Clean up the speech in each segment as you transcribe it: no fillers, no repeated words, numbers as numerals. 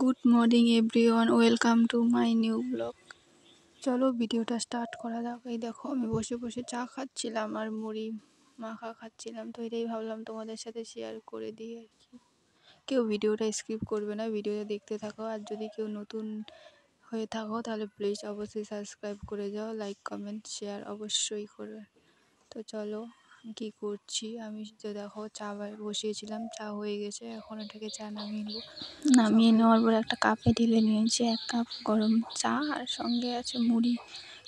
Good morning everyone, welcome to my new blog. চলো ভিডিওটা start করা যাক। এই দেখো আমি বসে বসে চা খাচ্ছিলাম আর মুড়ি মাখা খাচ্ছিলাম, তো এটাই ভাবলাম তোমাদের সাথে শেয়ার করে দিই আর কি। কেউ ভিডিওটা স্কিপ করবে না, ভিডিওটা দেখতে থাকো। আর যদি কেউ নতুন হয়ে থাকো তাহলে প্লিজ অবশ্যই সাবস্ক্রাইব করে যাও, লাইক কমেন্ট শেয়ার অবশ্যই করবে। তো চলো কি করছি আমি, তো দেখো চা বসিয়েছিলাম, চা হয়ে গেছে, এখন এটাকে চা নামিয়ে নেওয়ার পর একটা কাপে ঢেলে নিয়েছি 1 কাপ গরম চা, আর সঙ্গে আছে মুড়ি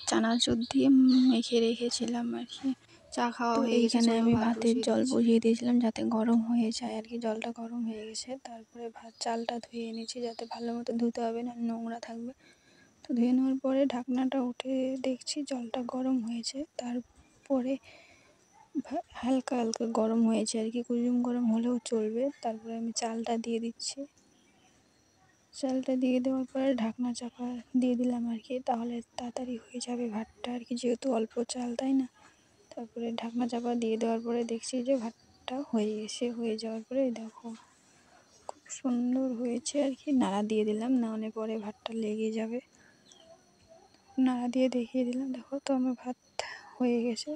চানাচুর দিয়ে মেখে রেখেছিলাম আর কি। চা খাওয়া হয়ে গেছে। এইখানে আমি ভাতের জল বসিয়ে দিয়েছিলাম যাতে গরম হয়ে যায় আর কি। জলটা গরম হয়ে গেছে, তারপরে চালটা ধুয়ে এনেছি যাতে ভালো মতো ধুতে হবে না, নোংরা থাকবে। তো ধুয়ে নেওয়ার পরে ঢাকনাটা উঠে দেখছি জলটা গরম হয়েছে। তারপরে হালকা হালকা গরম হয়েছে আর কি, কুসুম গরম হলেও চলবে। তারপরে আমি চালটা দিয়ে দিচ্ছি। চালটা দিয়ে দেওয়ার পরে ঢাকনা চাপা দিয়ে দিলাম আর কি, তাহলে তাড়াতাড়ি হয়ে যাবে ভাতটা আর কি, যেহেতু অল্প চাল তাই না। তারপরে ঢাকনা চাপা দিয়ে দেওয়ার পরে দেখছি যে ভাতটা হয়ে গেছে। হয়ে যাওয়ার পরে দেখো খুব সুন্দর হয়েছে আর কি। নাড়া দিয়ে দিলাম, নাড়ানোর পরে ভাতটা লেগে যাবে। নাড়া দিয়ে দেখিয়ে দিলাম, দেখো তো আমার ভাত হয়ে গেছে।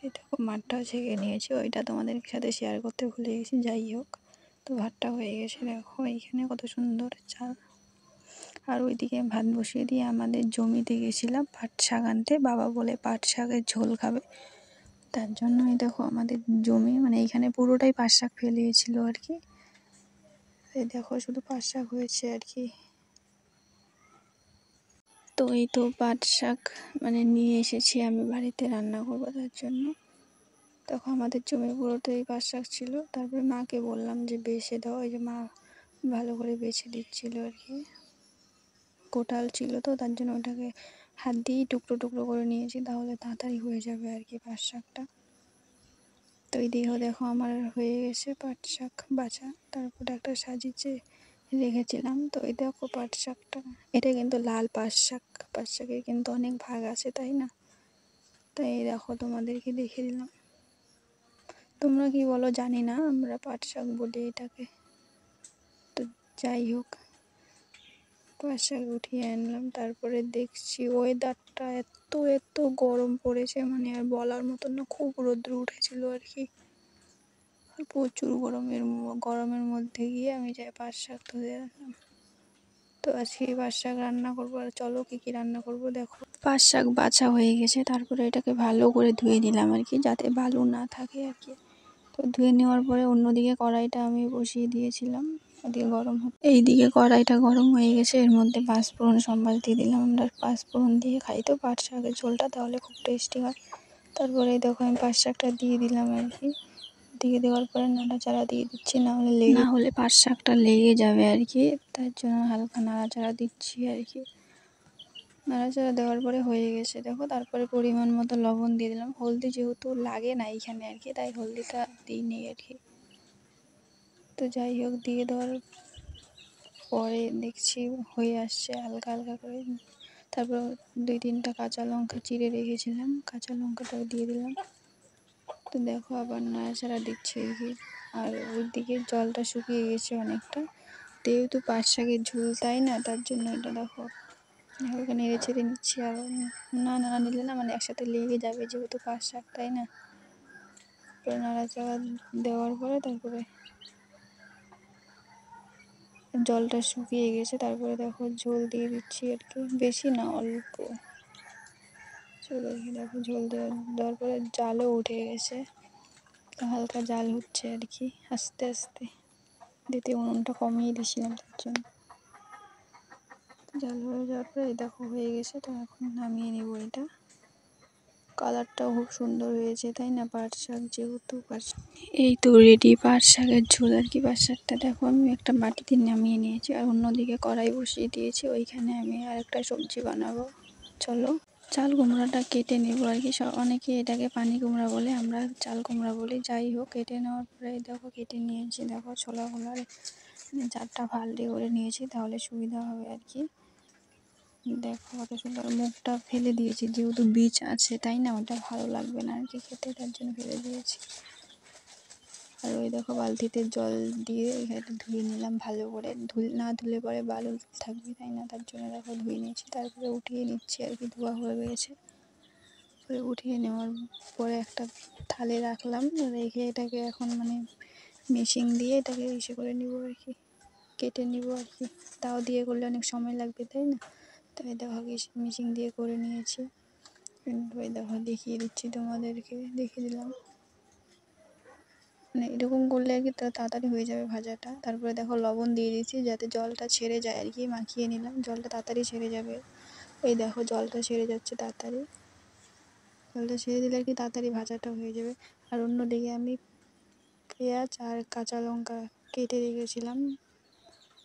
এই দেখো মাঠটা ছেঁকে নিয়েছি, ওইটা তোমাদের সাথে শেয়ার করতে ভুলে গেছি। যাই হোক, তো ভাতটা হয়ে গেছে, দেখো এইখানে কত সুন্দর চাল। আর ওইদিকে ভাত বসিয়ে দিয়ে আমাদের জমিতে গেছিলাম পাট শাক আনতে। বাবা বলে পাট শাকের ঝোল খাবে, তার জন্যই দেখো আমাদের জমি, মানে এইখানে পুরোটাই পাট শাক ফেলিয়েছিল আর কি। এই দেখো শুধু পাট শাক হয়েছে আর কি। তো এই তো পাট শাক মানে নিয়ে এসেছি আমি বাড়িতে রান্না করবো, তার জন্য। তখন আমাদের জমি পুরোটাই পাট শাক ছিল। তারপরে মাকে বললাম যে বেছে দাও, এই যে মা ভালো করে বেছে দিচ্ছিল আর কি। কোটাল ছিল তো তার জন্য ওটাকে হাত দিয়েই টুকরো টুকরো করে নিয়েছি, তাহলে তাড়াতাড়ি হয়ে যাবে আর কি পাট শাকটা। তো এই দেখো আমার হয়ে গেছে পাট শাক বাছা। তারপরে একটা সাজিয়ে রেখেছিলাম। তো এই দেখো পাট শাকটা, এটা কিন্তু লাল পাট শাক। পাট শাকের কিন্তু অনেক ভাগ আছে তাই না। তাই এই দেখো তোমাদেরকে দেখে দিলাম। তোমরা কি বলো জানি না, আমরা পাট শাক বলি এটাকে। তো যাই হোক, পাট শাক উঠিয়ে আনলাম। তারপরে দেখছি ওয়েদারটা এত এত গরম পড়েছে, মানে আর বলার মতন না। খুব রোদ্র উঠেছিল আর কি, প্রচুর গরমের মধ্যে গিয়ে আমি যাই পাট শাক ধুতে রাখলাম। তো আজকে পাট শাক রান্না করবো। আর চলো কী কী রান্না করবো দেখো। পাট শাক বাছা হয়ে গেছে, তারপরে এটাকে ভালো করে ধুয়ে নিলাম আর কি, যাতে বালু না থাকে আর কি। তো ধুয়ে নেওয়ার পরে অন্যদিকে কড়াইটা আমি বসিয়ে দিয়েছিলাম, ওদিকে এইদিকে কড়াইটা গরম হয়ে গেছে। এর মধ্যে পাঁচফোড়ন সম্বাল দিয়ে দিলাম। আমরা পাঁচফোড়ন দিয়ে খাই তো পাট শাকের ঝোলটা, তাহলে খুব টেস্টি হয়। তারপরে দেখো আমি পাট শাকটা দিয়ে দিলাম আর কি। দিয়ে দেওয়ার পরে নাড়াচাড়া দিয়ে দিচ্ছি, না হলে পাট শাকটা লেগে যাবে আর কি। তার জন্য হালকা নাড়াচাড়া দিচ্ছি আর কি। নাড়াচাড়া দেওয়ার পরে হয়ে গেছে দেখো। তারপরে পরিমাণ মতো লবণ দিয়ে দিলাম। হলদি যেহেতু লাগে না এইখানে আর কি, তাই হলদিটা দিইনি আর কি। তো যাই হোক, দিয়ে দেওয়ার পরে দেখছি হয়ে আসছে হালকা হালকা করে। তারপর 2-3টা কাঁচা লঙ্কা চিড়ে রেখেছিলাম, কাঁচা লঙ্কাটাও দিয়ে দিলাম। তো দেখো আবার নাড়াচাড়া দিচ্ছি আর কি। আর ওইদিকে জলটা শুকিয়ে গেছে অনেকটা, যেহেতু পাট শাকের ঝোল তাই না, তার জন্য এটা দেখো হালকা নেড়ে ছেড়ে নিচ্ছি। আর না নিলে না, মানে একসাথে লেগে যাবে, যেহেতু পাট শাক তাই না। নাড়াচাড়া দেওয়ার পরে তারপরে জলটা শুকিয়ে গেছে। তারপরে দেখো ঝোল দিয়ে দিচ্ছি আর কি, বেশি না অল্প। চলে দেখো ঝোল দেওয়ার পরে জালও উঠে গেছে, হালকা জাল হচ্ছে আর কি আস্তে আস্তে। দিতে উনুনটা কমিয়ে দিয়েছিলাম তার জন্য। জাল হয়ে যাওয়ার পরে দেখো হয়ে গেছে। তো এখন নামিয়ে নেব এটা। কালারটাও খুব সুন্দর হয়েছে তাই না, পাট শাক যেহেতু। এই তো রেডি পাট শাকের ঝোল আর কি। পাট শাকটা দেখো আমি একটা বাটিতে নামিয়ে নিয়েছি, আর অন্যদিকে কড়াই বসিয়ে দিয়েছি, ওইখানে আমি আরেকটা সবজি বানাবো। চলো চাল কুমড়াটা কেটে নেব আর কি। অনেকে এটাকে পানি কুমড়া বলে, আমরা চাল কুমড়া বলি। যাই হোক, কেটে নেওয়ার পরে দেখো কেটে নিয়েছি। দেখো ছোলাগুলার 4টা ফাল্টি করে নিয়েছি, তাহলে সুবিধা হবে আর কি। দেখো কত সুন্দর। মুখটা ফেলে দিয়েছি, যেহেতু বীজ আছে তাই না, ওটা ভালো লাগবে না আর কি খেতে, তার জন্য ফেলে দিয়েছি। আর ওই দেখো বালতিতে জল দিয়ে এটা ধুয়ে নিলাম ভালো করে, না ধুলে পরে বালু থাকবে তাই না, তার জন্য দেখো ধুয়ে নিচ্ছি, তারপরে উঠিয়ে নিচ্ছি আর কি, ধোয়া হয়ে গেছে। পরে উঠিয়ে নেওয়ার পরে একটা থালে রাখলাম, রেখে এটাকে এখন মানে মেশিন দিয়ে এটাকে ইসে করে নিব আর কি, কেটে নিব আর কি। তাও দিয়ে করলে অনেক সময় লাগবে তাই না, তাই দেখো মেশিন দিয়ে করে নিয়েছি। ওই দেখো দেখিয়ে দিচ্ছি তোমাদেরকে, দেখিয়ে দিলাম, মানে এরকম করলে আর কি তাড়াতাড়ি হয়ে যাবে ভাজাটা। তারপরে দেখো লবণ দিয়ে দিচ্ছি যাতে জলটা ছেড়ে যায় আর কি, মাখিয়ে নিলাম, জলটা তাড়াতাড়ি ছেড়ে যাবে। এই দেখো জলটা ছেড়ে যাচ্ছে তাড়াতাড়ি, জলটা ছেড়ে দিলে আর কি তাড়াতাড়ি ভাজাটা হয়ে যাবে। আর অন্যদিকে আমি পেঁয়াজ আর কাঁচা লঙ্কা কেটে রেখেছিলাম,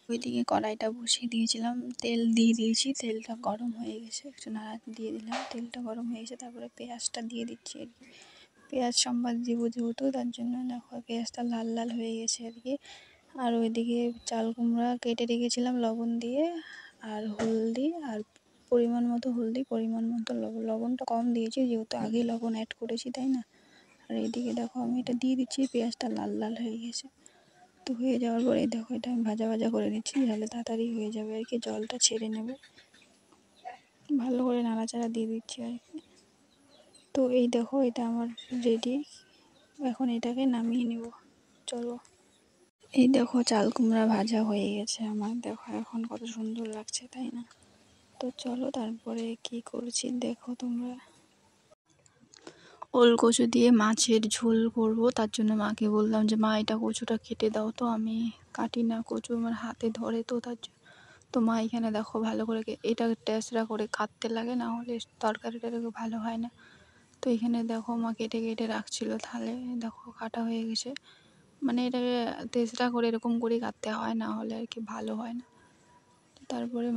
ওইদিকে কড়াইটা বসিয়ে দিয়েছিলাম, তেল দিয়ে দিয়েছি, তেলটা গরম হয়ে গেছে, একটু নাড়া দিয়ে দিলাম, তেলটা গরম হয়ে গেছে, তারপরে পেঁয়াজটা দিয়ে দিচ্ছি আর কি। পেঁয়াজ সম্বাদ দিব যেহেতু, তার জন্য দেখো পেঁয়াজটা লাল লাল হয়ে গেছে আর কি। আর ওইদিকে চাল কুমড়া কেটে রেখেছিলাম লবণ দিয়ে, আর হলদি, আর পরিমাণ মতো হলদি, পরিমাণ মতো লবণ, লবণটা কম দিয়েছি যেহেতু আগেই লবণ অ্যাড করেছি তাই না। আর এইদিকে দেখো আমি এটা দিয়ে দিচ্ছি, পেঁয়াজটা লাল লাল হয়ে গেছে। তো হয়ে যাওয়ার পরে দেখো এটা আমি ভাজা ভাজা করে নিচ্ছি, তাহলে তাড়াতাড়ি হয়ে যাবে আর কি, জলটা ছেড়ে নেবে। ভালো করে নাড়াচাড়া দিয়ে দিচ্ছি আর কি। তো এই দেখো এটা আমার রেডি, এখন এটাকে নামিয়ে নেব, চলো। এই দেখো চাল কুমড়া ভাজা হয়ে গেছে আমার, দেখো এখন কত সুন্দর লাগছে তাই না। তো চলো তারপরে কি করছি দেখো তোমরা। ওল কচু দিয়ে মাছের ঝোল করব, তার জন্য মাকে বললাম যে মা এটা কচুটা কেটে দাও, তো আমি কাটি না কচু, আমার হাতে ধরে, তো তার জন্য তো মা এখানে দেখো ভালো করে এটা টেসরা করে কাটতে লাগে, না হলে তরকারিটা দেখো ভালো হয় না। তো এখানে দেখো মা কেটে কেটে রাখছিল থালে, দেখো কাটা হয়ে গেছে, মানে এটাকে তেসরা করে এরকম করে কাটতে হয়, না হলে আর কি ভালো হয় না। তারপরে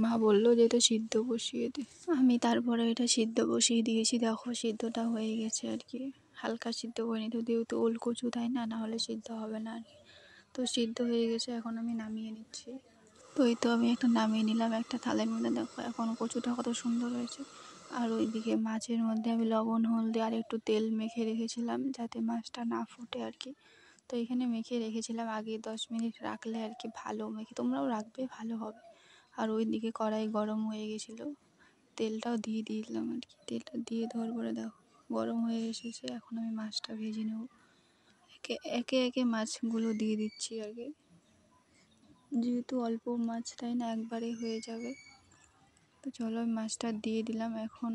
মা বললো যে এটা সিদ্ধ বসিয়ে দে, আমি তারপরে এটা সিদ্ধ বসিয়ে দিয়েছি, দেখো সিদ্ধটা হয়ে গেছে আর কি, হালকা সিদ্ধ করে নিতে, যেহেতু ওল কচু তাই না, না হলে সিদ্ধ হবে না আর কি। তো সিদ্ধ হয়ে গেছে, এখন আমি নামিয়ে নিচ্ছি। তো এই তো আমি একটা নামিয়ে নিলাম একটা থালের মধ্যে, দেখো এখন কচুটা কত সুন্দর হয়েছে। আর ওইদিকে মাছের মধ্যে আমি লবণ হলদি আর একটু তেল মেখে রেখেছিলাম যাতে মাছটা না ফুটে আর কি। তো এখানে মেখে রেখেছিলাম আগে 10 মিনিট রাখলে আর কি ভালো, মেখে তোমরাও রাখবে ভালো হবে। আর ওইদিকে কড়াই গরম হয়ে গেছিলো, তেলটাও দিয়ে দিলাম আর কি, তেলটা দিয়ে দেওয়ার পরে দেখো গরম হয়ে এসেছে, এখন আমি মাছটা ভেজে নেব। একে একে একে মাছগুলো দিয়ে দিচ্ছি আর কি, যেহেতু অল্প মাছ তাই না একবারে হয়ে যাবে। তো চলো আমি মাছটা দিয়ে দিলাম, এখন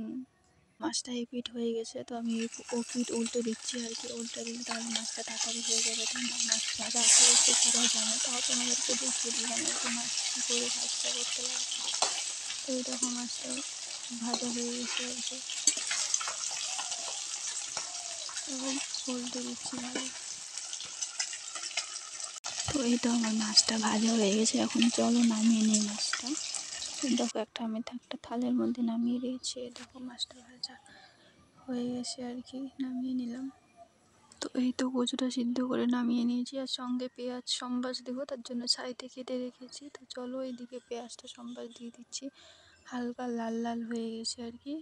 মাছটা এপিট হয়ে গেছে, তো আমি ও পিঠ উল্টে দিচ্ছি আর কি, উল্টে দিলে তাহলে মাছটা তাড়াতাড়ি হয়ে যাবে তাই না। মাছ ভাজা অবশ্যই সবাই জানে, তাও তোমাদেরকে দেখিয়ে দিলাম আর কি মাছ কী করে ভাজটা করতে লাগে। তো এই দেখো মাছটা ভাজা হয়ে গেছে আর কি, এখন উল্টে দিচ্ছি ভালো। তো এই তো আমার মাছটা ভাজা হয়ে গেছে, এখন চলো নামিয়ে নিই মাছটা। দেখো আমি একটা থালের মধ্যে নামিয়ে দিয়েছি, দেখো মাছটা ভাজা হয়ে গেছে আর কি, নামিয়ে নিলাম। তো এই তো কচুটা সিদ্ধ করে নামিয়ে নিয়েছি, আর সঙ্গে পেঁয়াজ সম্বাস দেবো তার জন্য সাইডে কেটে রেখেছি। তো চলো এইদিকে পেঁয়াজটা সম্বাস দিয়ে দিচ্ছি, হালকা লাল লাল হয়ে গেছে আর কি,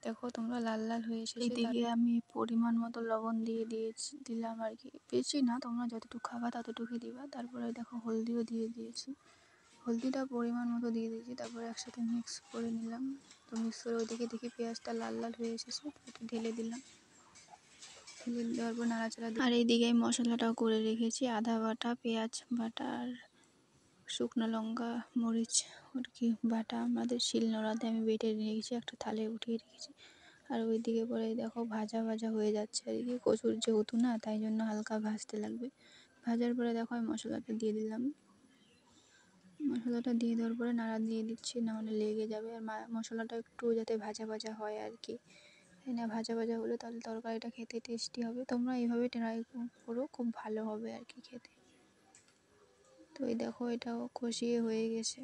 দেখো তোমরা লাল লাল হয়ে এসেছে। এইদিকে আমি পরিমাণ মতো লবণ দিলাম আর কি, বেশি না, তোমরা যতটুকু খাবা ততটুকুই দিবা। তারপরে দেখো হলদিও দিয়ে দিয়েছি, হলদিটা পরিমাণ মতো দিয়ে দিয়েছি, তারপরে একসাথে মিক্স করে নিলাম। তো মিক্স করে ওইদিকে দেখি পেঁয়াজটা লাল লাল হয়ে এসেছে, তো এটা ঢেলে দিলাম, ঢেলে দেওয়ার পর নাড়াচাড়া। আর এইদিকে মশলাটাও করে রেখেছি, আদা বাটা, পেঁয়াজ বাটা, আর শুকনো লঙ্কা মরিচ আর কি বাটা, আমাদের শিলনোড়াতে আমি বেটে রেখেছি, একটা থালে উঠিয়ে রেখেছি। আর ওইদিকে পরে দেখো ভাজা ভাজা হয়ে যাচ্ছে আর কি, কচুর যেহেতু না তাই জন্য হালকা ভাজতে লাগবে। ভাজার পরে দেখো আমি মশলাটা দিয়ে দিলাম, মশলাটা দিয়ে দেওয়ার পরে নাড়া দিয়ে দিচ্ছি, নাহলে লেগে যাবে। আর মশলাটা একটু যাতে ভাজা ভাজা হয় আর কি, তাই না, ভাজা ভাজা হলে তাহলে তরকারিটা খেতে টেস্টি হবে। তোমরা এইভাবে ট্রাই করো, খুব ভালো হবে আর কি খেতে। তো এই দেখো এটাও কষিয়ে হয়ে গেছে,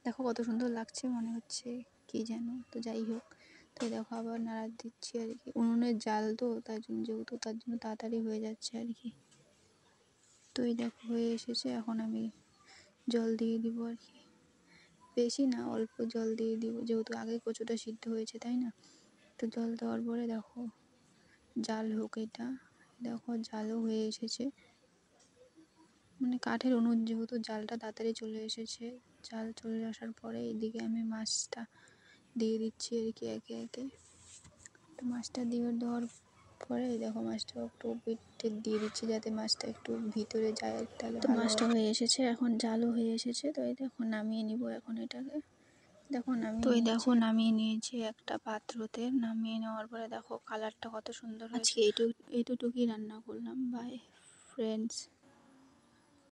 দেখো কত সুন্দর লাগছে, মনে হচ্ছে কি যেন, তো যাই হোক। তো দেখো আবার নাড়া দিচ্ছি আর কি, উনুনের জাল তো তার জন্য, যেহেতু তার জন্য তাড়াতাড়ি হয়ে যাচ্ছে আর কি। তো এই দেখো হয়ে এসেছে, এখন আমি জল দিয়ে দিব আর কি, বেশি না অল্প জল দিয়ে দিব, যেহেতু আগে কচুটা সিদ্ধ হয়েছে তাই না। তো জল দেওয়ার পরে দেখো জাল হোক এটা, দেখো জালও হয়ে এসেছে, মানে কাঠের উনুন যেহেতু জালটা তাড়াতাড়ি চলে এসেছে। জাল চলে আসার পরে এদিকে আমি মাছটা দিয়ে দিচ্ছি আর কি একে একে। তো মাছটা দেওয়ার পরে দেখো মাছটা একটু পিঠে দিয়ে দিচ্ছি যাতে মাছটা একটু ভিতরে যায়, তাহলে তো মাছটা হয়ে এসেছে, এখন জালও হয়ে এসেছে। তো এই দেখো নামিয়ে নিব এখন এটাকে। দেখো নামিয়ে নিয়েছি একটা পাত্রতে। নামিয়ে নেওয়ার পরে দেখো কালারটা কত সুন্দর হয়েছে। আজকে এইটুকুই রান্না করলাম। By friends.